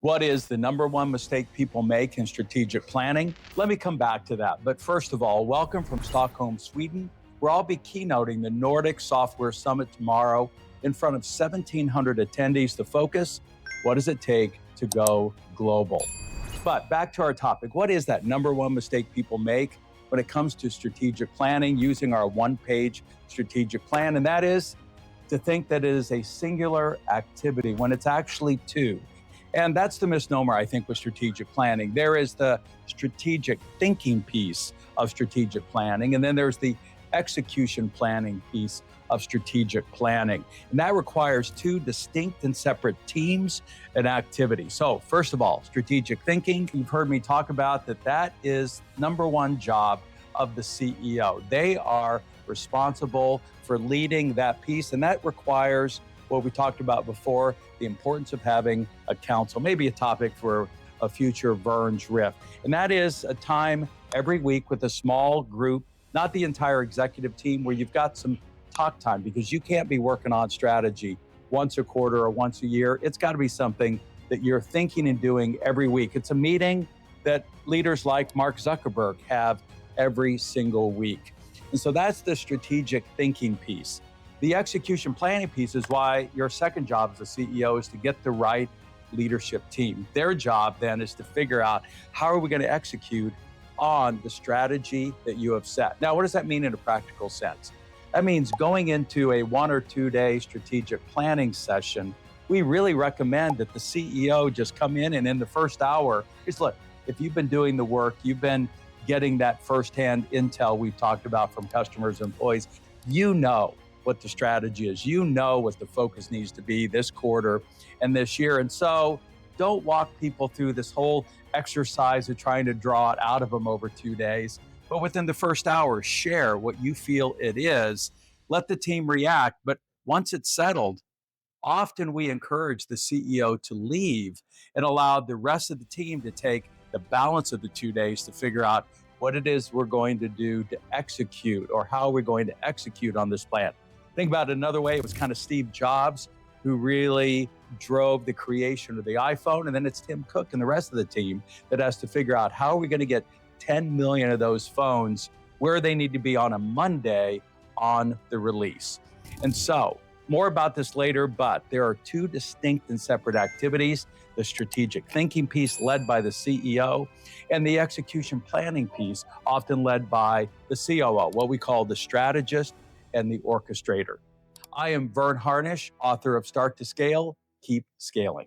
What is the number one mistake people make in strategic planning? Let me come back to that. But first of all, welcome from Stockholm, Sweden, where I'll be keynoting the Nordic Software Summit tomorrow in front of 1,700 attendees. The focus, what does it take to go global? But back to our topic, what is that number one mistake people make when it comes to strategic planning using our one-page strategic plan? And that is to think that it is a singular activity when it's actually two. And that's the misnomer, I think, with strategic planning. There is the strategic thinking piece of strategic planning, and then there's the execution planning piece of strategic planning. And that requires two distinct and separate teams and activities. So first of all, strategic thinking, you've heard me talk about that is number one job of the CEO. They are responsible for leading that piece, and that requires what we talked about before, the importance of having a council, maybe a topic for a future Verne's Riff. And that is a time every week with a small group, not the entire executive team, where you've got some talk time, because you can't be working on strategy once a quarter or once a year. It's got to be something that you're thinking and doing every week. It's a meeting that leaders like Mark Zuckerberg have every single week. And so that's the strategic thinking piece. The execution planning piece is why your second job as a CEO is to get the right leadership team. Their job then is to figure out how are we going to execute on the strategy that you have set. Now, what does that mean in a practical sense? That means going into a 1 or 2 day strategic planning session, we really recommend that the CEO just come in and in the first hour, just look, if you've been doing the work, you've been getting that firsthand intel we've talked about from customers and employees, you know what the strategy is. You know what the focus needs to be this quarter and this year. And so don't walk people through this whole exercise of trying to draw it out of them over 2 days. But within the first hour, share what you feel it is. Let the team react. But once it's settled, often we encourage the CEO to leave and allow the rest of the team to take the balance of the 2 days to figure out what it is we're going to do to execute, or how we're going to execute on this plan. Think about it another way. It was kind of Steve Jobs who really drove the creation of the iPhone. And then it's Tim Cook and the rest of the team that has to figure out how are we going to get 10 million of those phones where they need to be on a Monday on the release. And so more about this later, but there are two distinct and separate activities: the strategic thinking piece led by the CEO and the execution planning piece often led by the COO, what we call the strategist and the orchestrator. I am Verne Harnish, author of Start to Scale, Keep Scaling.